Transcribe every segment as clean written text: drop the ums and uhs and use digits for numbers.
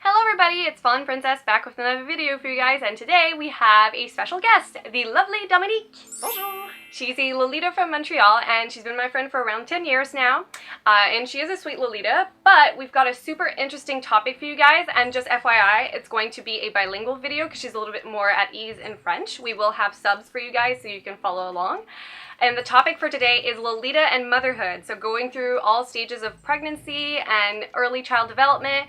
Hello everybody, it's Fallen Princess back with another video for you guys, and today we have a special guest, the lovely Dominique. Bonjour! She's a Lolita from Montreal, and she's been my friend for around 10 years now, and she is a sweet Lolita, but we've got a super interesting topic for you guys, and just FYI, it's going to be a bilingual video because she's a little bit more at ease in French. We will have subs for you guys so you can follow along. And the topic for today is Lolita and motherhood. So going through all stages of pregnancy and early child development,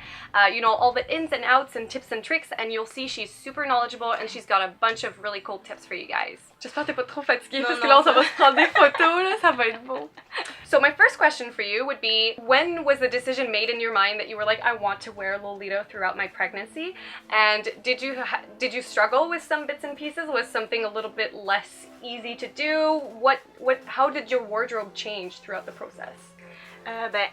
you know, all the ins and outs and tips and tricks, and you'll see she's super knowledgeable and she's got a bunch of really cool tips for you guys. J'espère que t'es pas trop fatiguée parce que là on va se prendre des photos, là, ça va être beau. So my first question for you would be, when was the decision made in your mind that you were like, I want to wear Lolita throughout my pregnancy? And did you struggle with some bits and pieces? Was something a little bit less easy to do? How did your wardrobe change throughout the process?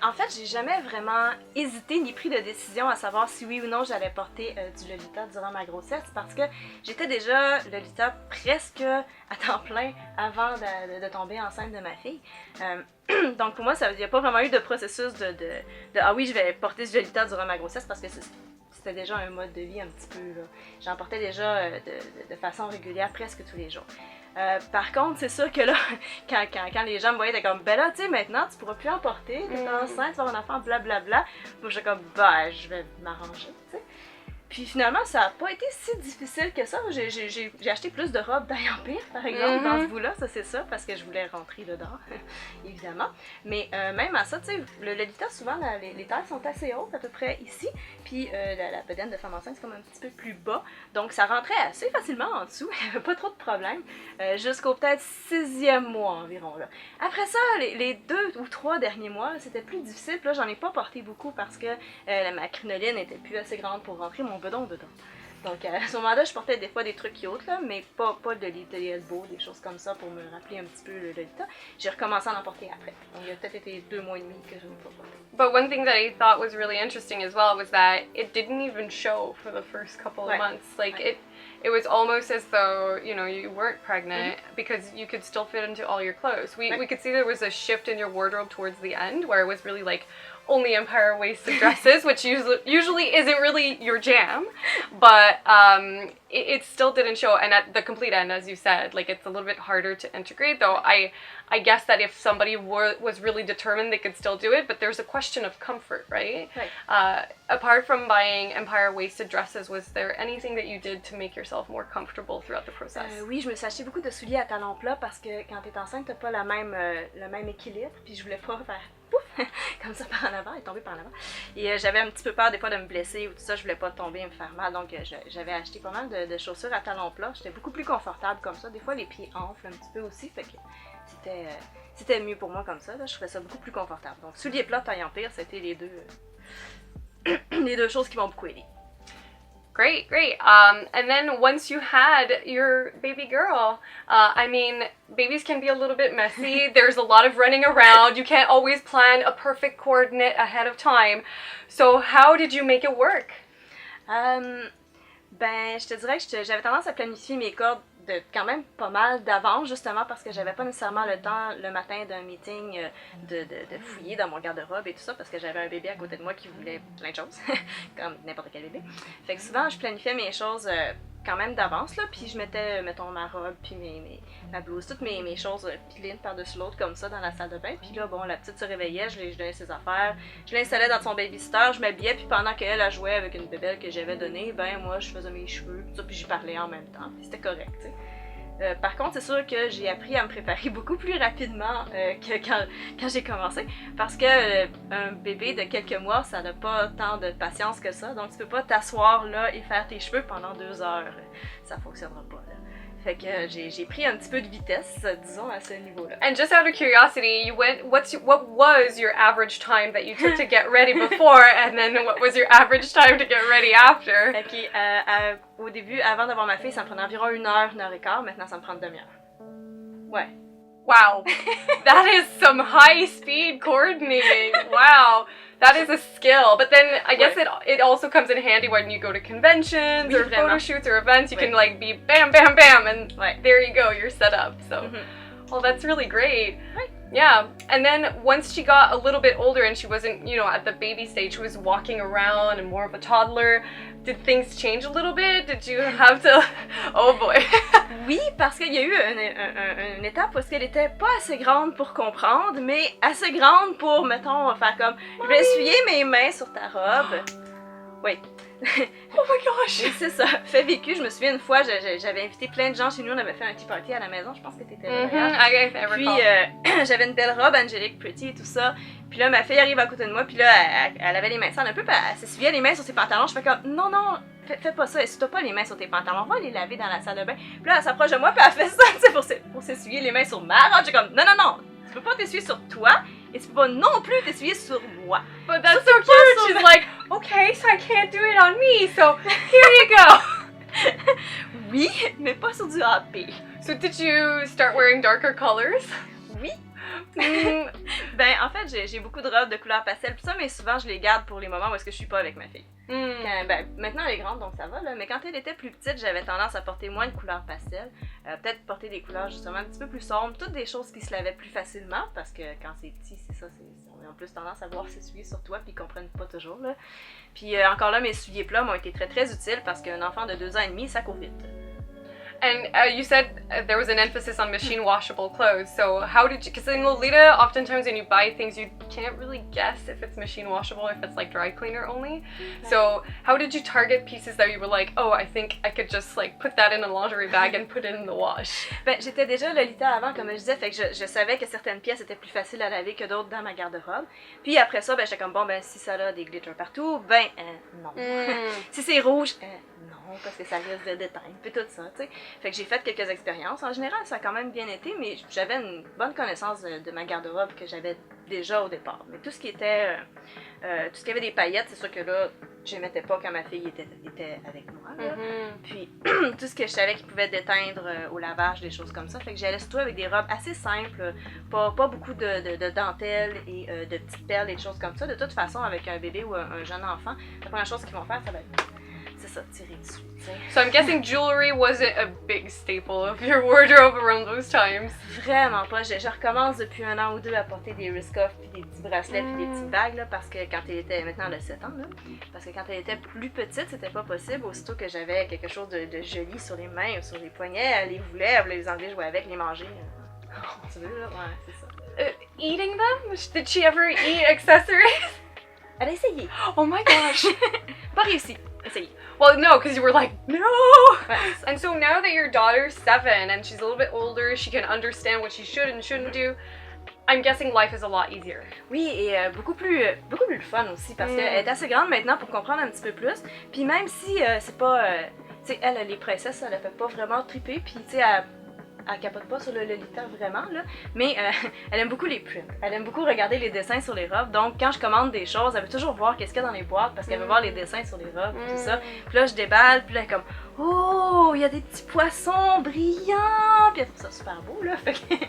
En fait, j'ai jamais vraiment hésité ni pris de décision à savoir si oui ou non j'allais porter du Lolita durant ma grossesse, parce que j'étais déjà Lolita presque à temps plein avant de tomber enceinte de ma fille. Donc pour moi, il n'y a pas vraiment eu de processus de ah oui, je vais porter du Lolita durant ma grossesse, parce que c'était déjà un mode de vie un petit peu. J'en portais déjà de façon régulière presque tous les jours. Par contre, c'est sûr que là, quand les gens me voyaient, t'es comme, ben là, tu sais, maintenant, tu pourras plus en porter, t'es enceinte, tu vas avoir un enfant, blablabla. Moi, j'étais comme, ben, je vais m'arranger, tu sais. Puis finalement, ça n'a pas été si difficile que ça. J'ai acheté plus de robes taille en pire, par exemple, dans ce bout-là, ça c'est ça, parce que je voulais rentrer dedans, évidemment. Mais même à ça, tu sais, le Lolita, souvent, les tailles sont assez hautes, à peu près ici, puis la bedaine de femme enceinte, c'est comme un petit peu plus bas, donc ça rentrait assez facilement en dessous, il n'y avait pas trop de problème, jusqu'au peut-être 6e mois environ, là. Après ça, les 2 ou 3 derniers mois, c'était plus difficile, puis là, j'en ai pas porté beaucoup parce que ma crinoline n'était plus assez grande pour rentrer mon bedon dedans. Donc à ce moment-là, je portais des fois des trucs cute, là, mais pas de Lolita Elbow, des choses comme ça pour me rappeler un petit peu le Lolita. J'ai recommencé à en porter après. Donc il y a peut-être été 2 mois et demi que je n'ai pas porté. But one thing that I thought was really interesting as well was that it didn't even show for the first couple of months. Like it was almost as though, you know, you weren't pregnant because you could still fit into all your clothes. We could see there was a shift in your wardrobe towards the end where it was really like only empire waisted dresses, which usually isn't really your jam, but it still didn't show. And at the complete end, as you said, like it's a little bit harder to integrate, though I guess that if somebody was really determined, they could still do it, but there's a question of comfort, right? Apart from buying empire waisted dresses, was there anything that you did to make yourself more comfortable throughout the process? Oui, je me suis acheté beaucoup de souliers à talons plats parce que quand t'es enceinte, t'as pas le même équilibre, puis je voulais pas faire pouf, comme ça par en avant et tomber par en avant. Et j'avais un petit peu peur des fois de me blesser ou tout ça, je voulais pas tomber et me faire mal, donc j'avais acheté pas mal de chaussures à talons plats. J'étais beaucoup plus confortable comme ça. Des fois les pieds enflent un petit peu aussi, fait que c'était mieux pour moi comme ça, là. Je trouvais ça beaucoup plus confortable. Donc souliers plats, taille en pire, c'était les deux choses qui m'ont beaucoup aidé. Great. And then once you had your baby girl, I mean, babies can be a little bit messy. There's a lot of running around. You can't always plan a perfect coordinate ahead of time. So how did you make it work? Je te dirais que j'avais tendance à planifier mes cordes quand même pas mal d'avance, justement parce que j'avais pas nécessairement le temps le matin d'un meeting de fouiller dans mon garde-robe et tout ça, parce que j'avais un bébé à côté de moi qui voulait plein de choses, comme n'importe quel bébé. Fait que souvent je planifiais mes choses quand même d'avance, là, puis je mettais, mettons, ma robe, puis ma blouse, toutes mes choses pilées par-dessus l'autre comme ça dans la salle de bain. Puis là, bon, la petite se réveillait, je donnais ses affaires, je l'installais dans son babysitter, je m'habillais, puis pendant qu'elle jouait avec une bébelle que j'avais donnée, ben moi je faisais mes cheveux, tout ça, puis j'y parlais en même temps, puis c'était correct, tu sais. Par contre, c'est sûr que j'ai appris à me préparer beaucoup plus rapidement que quand j'ai commencé, parce que un bébé de quelques mois, ça n'a pas tant de patience que ça, donc tu peux pas t'asseoir là et faire tes cheveux pendant 2 heures, ça fonctionnera pas là. Fait que j'ai pris un petit peu de vitesse, disons, à ce niveau-là. And just out of curiosity, what was your average time that you took to get ready before, and then what was your average time to get ready after? Ok, au début, avant d'avoir ma fille, ça me prenait environ 1 heure, 1 heure et quart. Maintenant, ça me prend une demi-heure. Ouais. Wow, that is some high-speed coordinating. Wow. That is a skill, but then I guess it also comes in handy when you go to conventions or photo shoots or events. You can like be bam, bam, bam, and there you go, you're set up. So, well, that's really great. Yeah, and then once she got a little bit older and she wasn't, you know, at the baby stage, she was walking around and more of a toddler. Did things change a little bit? Did you have to... Oh boy. Oui, parce qu'il y a eu une étape où est-ce qu'elle était pas assez grande pour comprendre, mais assez grande pour, mettons, faire comme je vais essuyer mes mains sur ta robe. Oui. Oh my gosh! Oui, c'est ça. Fait vécu, je me souviens une fois, j'avais invité plein de gens chez nous, on avait fait un petit party à la maison, je pense que t'étais là d'ailleurs. Puis j'avais une belle robe, Angelique Pretty et tout ça. Puis là, ma fille arrive à côté de moi, puis là, elle avait les mains sales un peu, puis elle s'essuyait les mains sur ses pantalons. Je fais comme, non, fais pas ça, essuie-toi pas les mains sur tes pantalons, va les laver dans la salle de bain. Puis là, elle s'approche de moi, puis elle fait ça, tu sais, pour s'essuyer les mains sur ma robe. J'ai comme, non, tu peux pas t'essuyer sur toi, et tu peux pas non plus t'essuyer sur moi. But that's so cute! She's like, okay, so I can't do it on me, so here you go! Oui, mais pas sur du AP. So did you start wearing darker colors? Oui. Ben, en fait, j'ai beaucoup de robes de couleur pastel, pis ça, mais souvent, je les garde pour les moments où est-ce que je suis pas avec ma fille. Ben, maintenant, elle est grande, donc ça va, là, mais quand elle était plus petite, j'avais tendance à porter moins de couleurs pastel. Peut-être porter des couleurs, justement, un petit peu plus sombres, toutes des choses qui se lavaient plus facilement, parce que quand c'est petit, c'est ça, on a en plus tendance à voir s'essuyer sur toi, puis ils comprennent pas toujours, là. Puis encore là, mes souliers plats m'ont été très, très utiles, parce qu'un enfant de 2 ans et demi, ça court vite. And you said there was an emphasis on machine washable clothes. So how did you, because in Lolita, oftentimes when you buy things, you can't really guess if it's machine washable, if it's like dry cleaner only. So how did you target pieces that you were like, oh, I think I could just like put that in a lingerie bag and put it in the wash? Ben, j'étais déjà Lolita avant, comme je disais, fait que je savais que certaines pièces étaient plus faciles à laver que d'autres dans ma garde-robe. Puis après ça, ben, j'étais comme, bon, ben, si ça a des glitters partout, ben, non. Si c'est rouge, non, parce que ça risque de déteindre, puis tout ça, tu sais. Fait que j'ai fait quelques expériences. En général, ça a quand même bien été, mais j'avais une bonne connaissance de ma garde-robe que j'avais déjà au départ. Mais tout ce qui était, tout ce qui avait des paillettes, c'est sûr que là, je les mettais pas quand ma fille était avec moi. Là. Puis tout ce que je savais qui pouvait déteindre au lavage, des choses comme ça. Fait que j'allais surtout avec des robes assez simples, pas beaucoup de dentelles et de petites perles et de choses comme ça. De toute façon, avec un bébé ou un jeune enfant, la première chose qu'ils vont faire, ça va être c'est ça, tirer dessus. T'sais. So I'm guessing jewelry wasn't a big staple of your wardrobe around those times. Vraiment pas. Je recommence depuis 1 an ou 2 à porter des wrist-cuffs puis des petits bracelets puis des petites bagues là, parce que quand elle était, maintenant elle a 7 ans là, parce que quand elle était plus petite, c'était pas possible. Aussitôt que j'avais quelque chose de joli sur les mains ou sur les poignets, elle voulait les enlever, jouer avec, les manger. Tu veux là? Ouais, c'est ça. Eating them? Did she ever eat accessories? Elle a essayé. Oh my gosh. Pas réussi. Essayé. Well, no, because you were like, no! Ouais. And so now that your daughter's 7 and she's a little bit older, she can understand what she should and shouldn't do, I'm guessing life is a lot easier. Oui, et beaucoup plus le fun aussi, parce qu'elle est assez grande maintenant pour comprendre un petit peu plus. Puis même si c'est pas... tu sais, elle, les princesses, elle fait pas vraiment triper, puis tu sais, elle capote pas sur le Lolita vraiment, là, mais elle aime beaucoup les prints. Elle aime beaucoup regarder les dessins sur les robes, donc quand je commande des choses, elle veut toujours voir qu'est-ce qu'il y a dans les boîtes, parce qu'elle veut voir les dessins sur les robes et tout ça. Puis là, je déballe, puis là, elle est comme « Oh, il y a des petits poissons brillants! » Puis elle trouve ça super beau, là, fait que...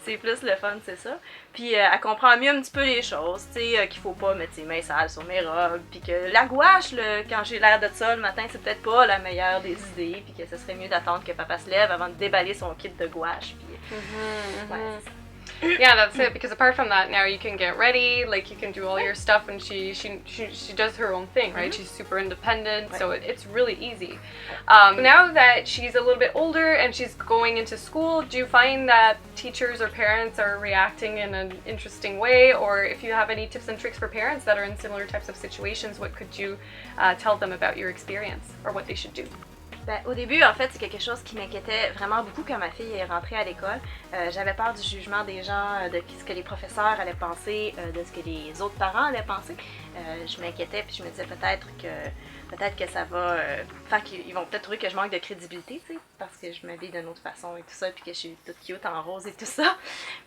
C'est plus le fun, c'est ça. Puis elle comprend mieux un petit peu les choses, tu sais, qu'il faut pas mettre ses mains sales sur mes robes, puis que la gouache, quand j'ai l'air de ça le matin, c'est peut-être pas la meilleure des idées, puis que ce serait mieux d'attendre que papa se lève avant de déballer son kit de gouache, puis... Ouais, c'est ça. Yeah, that's it. Because apart from that, now you can get ready, like you can do all your stuff, and she does her own thing, right? She's super independent, so it's really easy. Now that she's a little bit older and she's going into school, do you find that teachers or parents are reacting in an interesting way, or if you have any tips and tricks for parents that are in similar types of situations, what could you tell them about your experience or what they should do? Ben, au début, en fait, c'est quelque chose qui m'inquiétait vraiment beaucoup quand ma fille est rentrée à l'école. J'avais peur du jugement des gens, de ce que les professeurs allaient penser, de ce que les autres parents allaient penser. Je m'inquiétais, puis je me disais peut-être que ça va faire qu'ils vont peut-être trouver que je manque de crédibilité, tu sais, parce que je m'habille d'une autre façon et tout ça, puis que je suis toute cute en rose et tout ça.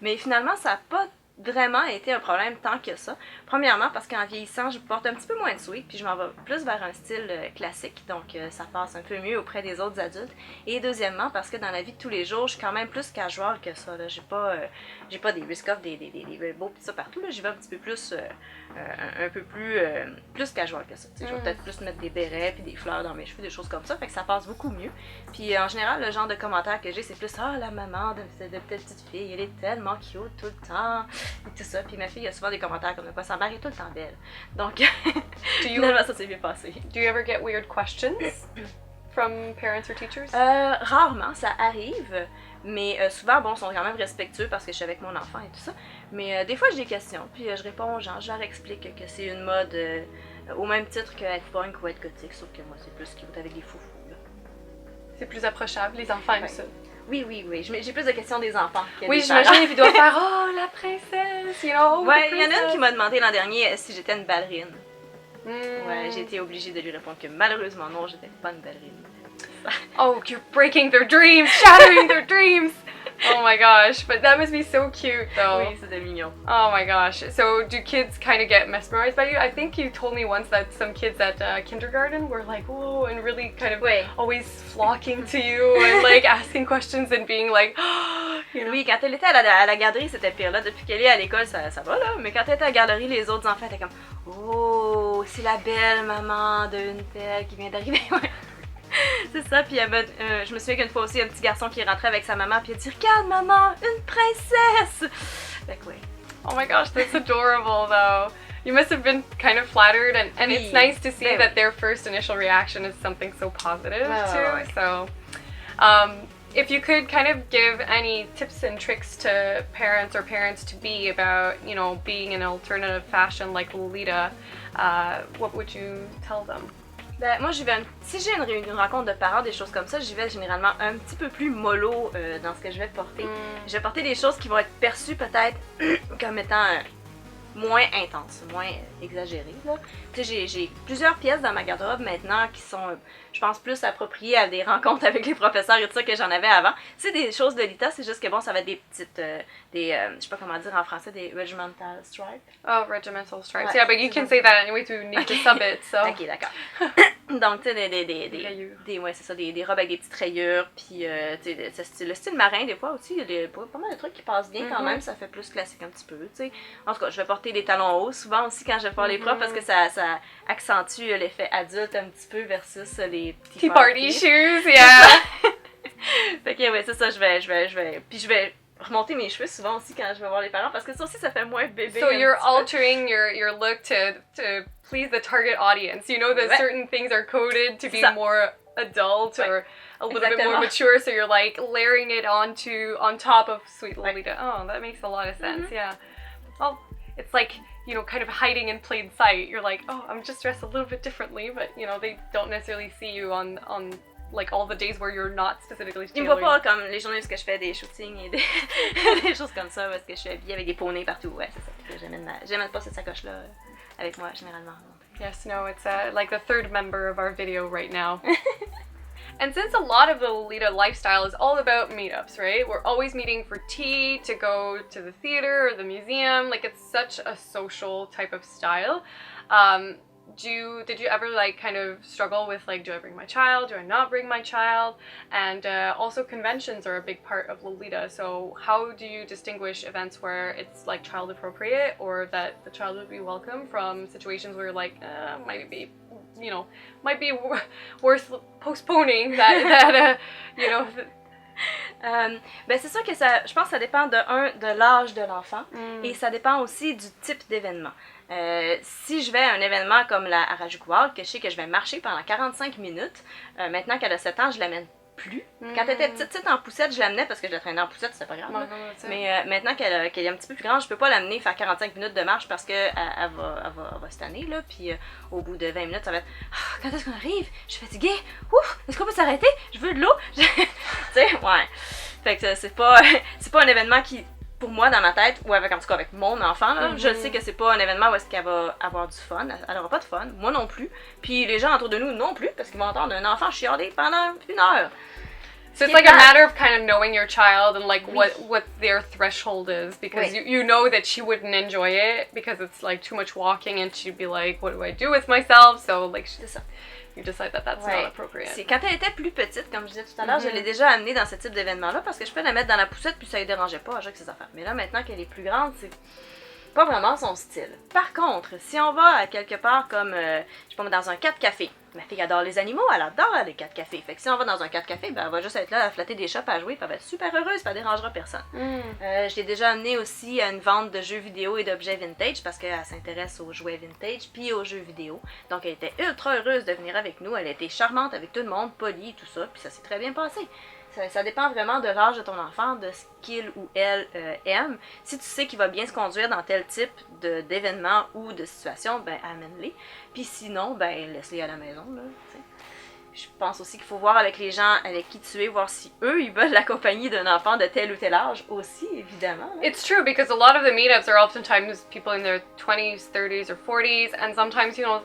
Mais finalement, ça n'a pas vraiment été un problème tant que ça. Premièrement, parce qu'en vieillissant, je porte un petit peu moins de sweat, puis je m'en vais plus vers un style classique, donc ça passe un peu mieux auprès des autres adultes. Et deuxièmement, parce que dans la vie de tous les jours, je suis quand même plus casual que ça. J'ai pas des whisk-off, des beaux pis ça partout. J'y vais un petit peu plus, un peu plus casual que ça. Je vais peut-être plus mettre des bérets puis des fleurs dans mes cheveux, des choses comme ça, fait que ça passe beaucoup mieux. Puis en général, le genre de commentaires que j'ai, c'est plus « Ah, la maman de petite fille, elle est tellement cute tout le temps. » Et tout ça. Puis ma fille a souvent des commentaires comme quoi sa mère est tout le temps belle. Donc, finalement, ça s'est bien passé. Do you ever get weird questions from parents or teachers? Rarement, ça arrive. Mais souvent, bon, ils sont quand même respectueux parce que je suis avec mon enfant et tout ça. Mais des fois, j'ai des questions. Puis je réponds aux gens. Je leur explique que c'est une mode au même titre qu'être punk ou être gothique. Sauf que moi, c'est plus cute avec des foufous. C'est plus approchable, les enfants aiment ça. Oui. J'ai plus de questions des enfants que oui, des parents. j'imagine, ils doivent faire « Oh, la princesse! » You know, ouais, il y en a une qui m'a demandé l'an dernier si j'étais une ballerine. Mm. Ouais, j'ai été obligée de lui répondre que malheureusement non, j'étais pas une ballerine. Oh, you're breaking their dreams, shattering their dreams! Oh my gosh, but that must be so cute though. Oui, c'était mignon. Oh my gosh. So do kids kind of get mesmerized by you? I think you told me once that some kids at kindergarten were like, whoa, and really kind of always flocking to you and like asking questions and being like, you know. Oui, quand elle était à la garderie, c'était pire. Là, depuis qu'elle est à l'école, ça va là. Mais quand elle était à la garderie, les autres enfants étaient comme, oh, c'est la belle maman d'une telle qui vient d'arriver. C'est ça, puis je me souviens qu'une fois aussi, un petit garçon qui est rentré avec sa maman, puis il a dit « Regarde maman, une princesse! » Fait que oui. Oh my gosh, that's adorable though. You must have been kind of flattered, and it's nice to see that their first initial reaction is something so positive too. So, if you could kind of give any tips and tricks to parents or parents to be about, you know, being an alternative fashion like Lolita, what would you tell them? Ben, moi, si j'ai une rencontre de parents, des choses comme ça, j'y vais généralement un petit peu plus mollo dans ce que je vais porter. Je vais porter des choses qui vont être perçues peut-être comme étant moins intenses, moins exagérées. Tu sais, j'ai plusieurs pièces dans ma garde-robe maintenant qui sont, je pense, plus appropriées à des rencontres avec les professeurs et tout ça que j'en avais avant. C'est des choses de Lita, c'est juste que bon, ça va être des petites, je sais pas comment dire en français, des regimental stripes. Oh, regimental stripes. Ouais, yeah, but you can say that anyway to need to sub it, so. Ok, d'accord. Donc, tu sais, ouais, c'est ça, des robes avec des petites rayures, puis tu sais, le style marin, des fois aussi, il y a pas mal de trucs qui passent bien quand même, ça fait plus classique un petit peu, tu sais. En tout cas, je vais porter des talons hauts souvent aussi quand je vais voir les profs parce que ça accentue l'effet adulte un petit peu versus les petits party shoes, yeah! Fait que, ouais, c'est ça, puis je vais remonter mes cheveux souvent aussi quand je vais voir les parents parce que ça aussi ça fait moins bébé. So you're altering your look to please the target audience. You know that certain things are coded to be more adult or a little bit more mature, so you're like layering it on top of Sweet Lolita. Oh, that makes a lot of sense. Yeah. Well, it's like, you know, kind of hiding in plain sight. You're like, oh, I'm just dressed a little bit differently, but you know, they don't necessarily see you on like all the days where you're not specifically tailoring. Ils me voient pas comme les journées où je fais des shootings et des choses comme ça, parce que je suis habillée avec des poneys partout. Ouais, c'est ça. J'aime pas cette sacoche-là avec moi, généralement. Yes, no, it's like the third member of our video right now. And since a lot of the Lolita lifestyle is all about meetups, right? We're always meeting for tea, to go to the theater or the museum. Like, it's such a social type of style. Did you ever like kind of struggle with like, do I bring my child? Do I not bring my child? And also conventions are a big part of Lolita. So how do you distinguish events where it's like child appropriate or that the child would be welcome from situations where you're like, might be worth postponing that you know. Ben c'est sûr que je pense que ça dépend de l'âge de l'enfant et ça dépend aussi du type d'événement. Si je vais à un événement comme la Harajuku Walk, que je sais que je vais marcher pendant 45 minutes, maintenant qu'elle a 7 ans, je l'amène plus. Quand elle était petite en poussette, je l'amenais parce que je la traînais en poussette, c'était pas grave. Mais maintenant qu'elle est un petit peu plus grande, je peux pas l'amener faire 45 minutes de marche parce qu'elle va se tanner, là. Puis au bout de 20 minutes, ça va être quand est-ce qu'on arrive? Je suis fatiguée. Ouf! Est-ce qu'on peut s'arrêter? Je veux de l'eau. Tu sais, ouais. Fait que c'est pas un événement qui, pour moi, dans ma tête, ou en tout cas avec mon enfant, là, je sais que c'est pas un événement où est-ce qu'elle va avoir du fun. Elle aura pas de fun, moi non plus. Puis les gens autour de nous non plus, parce qu'ils vont entendre un enfant chialer pendant 1 heure. So it's like a matter of kind of knowing your child and like what their threshold is, because you know that she wouldn't enjoy it because it's like too much walking and she'd be like, what do I do with myself? So like you decide that that's not appropriate. Quand elle était plus petite, comme je disais tout à l'heure, je l'ai déjà amenée dans ce type d'événement-là parce que je peux la mettre dans la poussette puis ça ne dérangeait pas à jouer avec ses affaires. Mais là, maintenant qu'elle est plus grande, c'est pas vraiment son style. Par contre, si on va à quelque part comme, je sais pas, dans un 4-café, ma fille adore les animaux, elle adore les 4-cafés. Fait que si on va dans un 4-café, ben elle va juste être là à flatter des chats, à jouer, puis elle va être super heureuse, ça dérangera personne. Je l'ai déjà amenée aussi à une vente de jeux vidéo et d'objets vintage parce qu'elle s'intéresse aux jouets vintage puis aux jeux vidéo. Donc elle était ultra heureuse de venir avec nous, elle était charmante avec tout le monde, polie, tout ça, puis ça s'est très bien passé. Ça dépend vraiment de l'âge de ton enfant, de ce qu'il ou elle aime. Si tu sais qu'il va bien se conduire dans tel type d'événement ou de situation, ben amène-les. Puis sinon, ben laisse-les à la maison, là, t'sais. Je pense aussi qu'il faut voir avec les gens avec qui tu es, voir si eux, ils veulent l'accompagner d'un enfant de tel ou tel âge aussi, évidemment. Là. It's true, because a lot of the meetups are oftentimes people in their 20s, 30s, or 40s, and sometimes, you know,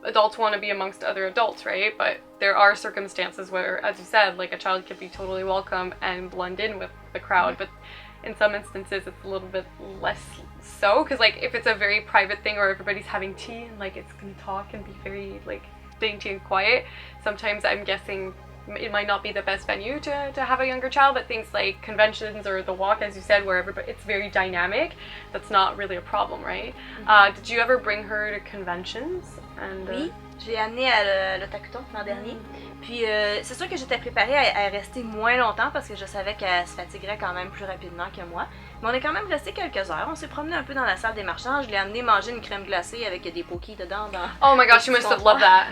adults want to be amongst other adults, right? But there are circumstances where, as you said, like a child could be totally welcome and blend in with the crowd, but in some instances it's a little bit less so, because like if it's a very private thing or everybody's having tea and like it's gonna talk and be very like dainty and quiet, sometimes I'm guessing it might not be the best venue to have a younger child, but things like conventions or the walk, as you said, where it's very dynamic, that's not really a problem, right? Did you ever bring her to conventions? Oui, je l'ai amenée à l'Otakuton l'an dernier. Puis c'est sûr que j'étais préparée à rester moins longtemps parce que je savais qu'elle se fatiguerait quand même plus rapidement que moi. Mais on est quand même resté quelques heures. On s'est promené un peu dans la salle des marchands. Je l'ai amenée manger une crème glacée avec des pokies dedans. Oh my gosh, you must have loved that.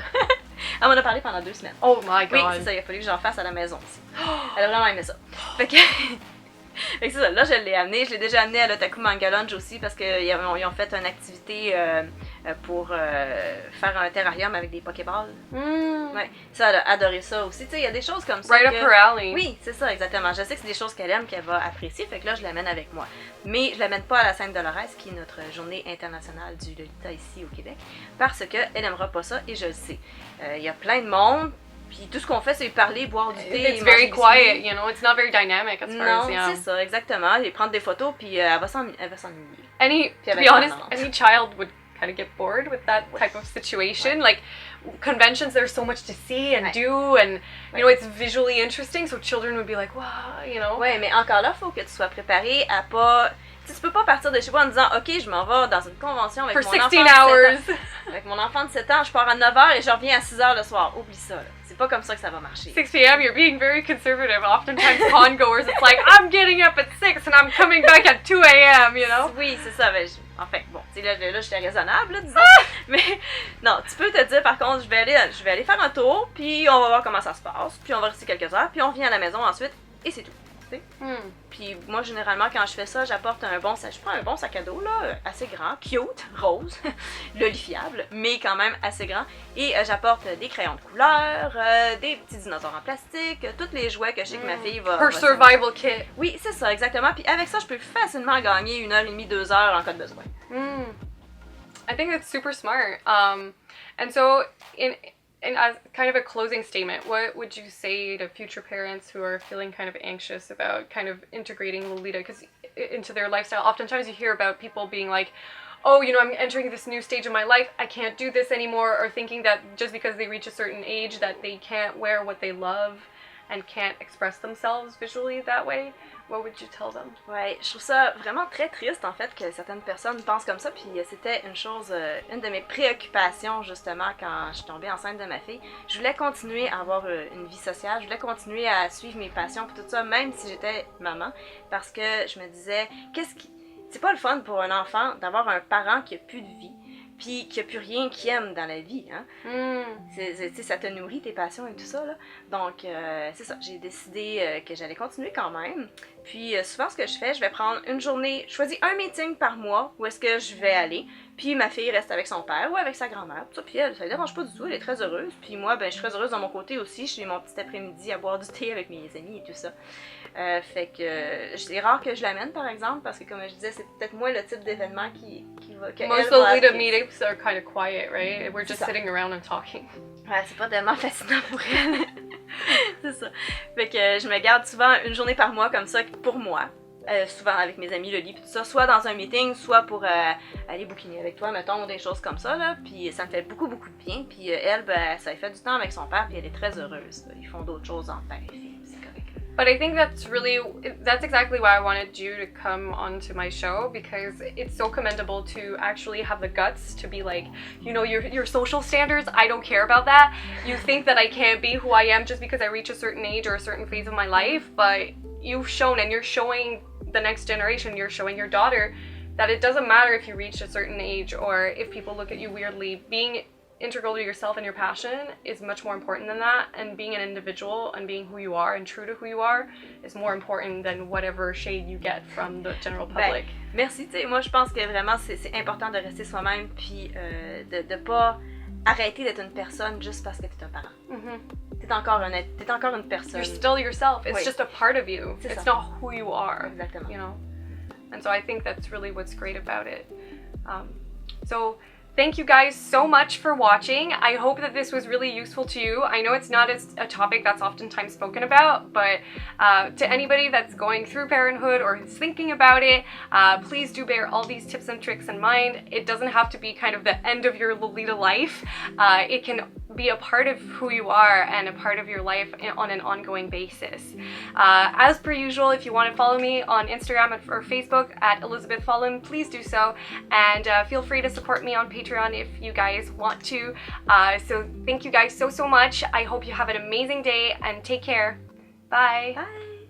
Elle m'en a parlé pendant 2 semaines. Oh my god. Oui, c'est ça, il a fallu que j'en fasse à la maison aussi. Elle a vraiment aimé ça. Fait que c'est ça, là je l'ai amenée. Je l'ai déjà amenée à l'Otaku Manga Lunch aussi parce qu'ils ont fait une activité pour faire un terrarium avec des Pokéballs. Ouais, ça, elle a adoré ça aussi. Tu sais, il y a des choses comme ça. Right up her alley. Oui, c'est ça, exactement. Je sais que c'est des choses qu'elle aime, qu'elle va apprécier, fait que là, je l'amène avec moi. Mais je l'amène pas à la Sainte-Dolores, qui est notre journée internationale du Lolita ici au Québec, parce qu'elle aimera pas ça et je le sais. Il y a plein de monde. Puis tout ce qu'on fait, c'est parler, boire du thé. It's very quiet, you know. It's not very dynamic as far as, c'est ça, exactement. Et prendre des photos, puis elle va s'ennuyer. To be honest, any child would kind of get bored with that type of situation. Like conventions, there's so much to see and do, and you know, it's visually interesting, so children would be like, wow, you know. Ouais, mais encore là, faut que tu sois préparé à pas. Tu peux pas partir de chez toi en disant ok, je m'en vais dans une convention avec mon enfant de 7 ans. Avec mon enfant de 7 ans, je pars à 9h et je reviens à 6h le soir. Oublie ça, là. C'est pas comme ça que ça va marcher. 6 p.m., you're being very conservative. Oftentimes con goers, it's like, I'm getting up at 6 and I'm coming back at 2 a.m., you know? Oui, c'est ça. Ben, enfin, bon, tu sais, là j'étais raisonnable, là, disons. Mais non, tu peux te dire, par contre, je vais aller faire un tour, puis on va voir comment ça se passe, puis on va rester quelques heures, puis on revient à la maison ensuite, et c'est tout. Puis moi, généralement, quand je fais ça, j'apporte je prends un bon sac à dos, là, assez grand, cute, rose, lolifiable, mais quand même assez grand. Et j'apporte des crayons de couleur, des petits dinosaures en plastique, tous les jouets que je sais que ma fille va... Her survival kit. Oui, c'est ça, exactement. Puis avec ça, je peux facilement gagner 1h30, 2 heures en cas de besoin. I think that's super smart. And so, and as kind of a closing statement, what would you say to future parents who are feeling kind of anxious about kind of integrating Lolita into their lifestyle? Oftentimes you hear about people being like, oh, you know, I'm entering this new stage of my life, I can't do this anymore, or thinking that just because they reach a certain age that they can't wear what they love and can't express themselves visually that way. What would you tell them? Ouais, je trouve ça vraiment très triste en fait que certaines personnes pensent comme ça, puis c'était une de mes préoccupations justement quand je suis tombée enceinte de ma fille. Je voulais continuer à avoir une vie sociale, je voulais continuer à suivre mes passions puis tout ça, même si j'étais maman, parce que je me disais, c'est pas le fun pour un enfant d'avoir un parent qui a plus de vie, puis qu'il n'y a plus rien qu'il aime dans la vie, hein. Ça te nourrit tes passions et tout ça, là. Donc, c'est ça, j'ai décidé que j'allais continuer quand même. Puis, souvent, ce que je fais, je vais prendre une journée, je choisis un meeting par mois où est-ce que je vais aller. Puis, ma fille reste avec son père ou avec sa grand-mère. Puis, elle, ça ne dérange pas du tout, elle est très heureuse. Puis, moi, ben, je suis très heureuse de mon côté aussi. J'ai mon petit après-midi à boire du thé avec mes amis et tout ça. Fait que c'est rare que je l'amène, par exemple, parce que, comme je disais, c'est peut-être moins le type d'événement qui va... Most Lolita meetups are kind of quiet, right? We're just sitting around and talking. Ouais, c'est pas tellement fascinant pour elle. C'est ça. Fait que je me garde souvent une journée par mois comme ça pour moi. Souvent avec mes amis Loli, puis tout ça, soit dans un meeting, soit pour aller bouquiner avec toi, mettons, des choses comme ça, là. Puis ça me fait beaucoup, beaucoup de bien. Puis elle, ben, ça fait du temps avec son père, puis elle est très heureuse. Là. Ils font d'autres choses en paix, c'est correct. But I think that's exactly why I wanted you to come onto my show, because it's so commendable to actually have the guts to be like, you know, your social standards, I don't care about that. You think that I can't be who I am just because I reach a certain age or a certain phase of my life, but you've shown, and you're showing the next generation, you're showing your daughter that it doesn't matter if you reach a certain age or if people look at you weirdly. Being integral to yourself and your passion is much more important than that, and being an individual and being who you are and true to who you are is more important than whatever shade you get from the general public. Ben, merci, tu sais, moi je pense que vraiment c'est important de rester soi-même, puis de pas arrêter d'être une personne juste parce que t'es un parent. Mm-hmm. T'es encore une personne. You're still yourself. It's Oui. just a part of you. C'est It's ça. not who you are. Exactement. You know, and so I think that's really what's great about it. So thank you guys so much for watching. I hope that this was really useful to you. I know it's not a topic that's oftentimes spoken about, but to anybody that's going through parenthood or is thinking about it, please do bear all these tips and tricks in mind. It doesn't have to be kind of the end of your Lolita life. It can be a part of who you are and a part of your life on an ongoing basis. As per usual, if you want to follow me on Instagram or Facebook at Elizabeth Fallon, please do so, and feel free to support me on Patreon if you guys want to. So thank you guys so much. I hope you have an amazing day and take care. Bye. Bye!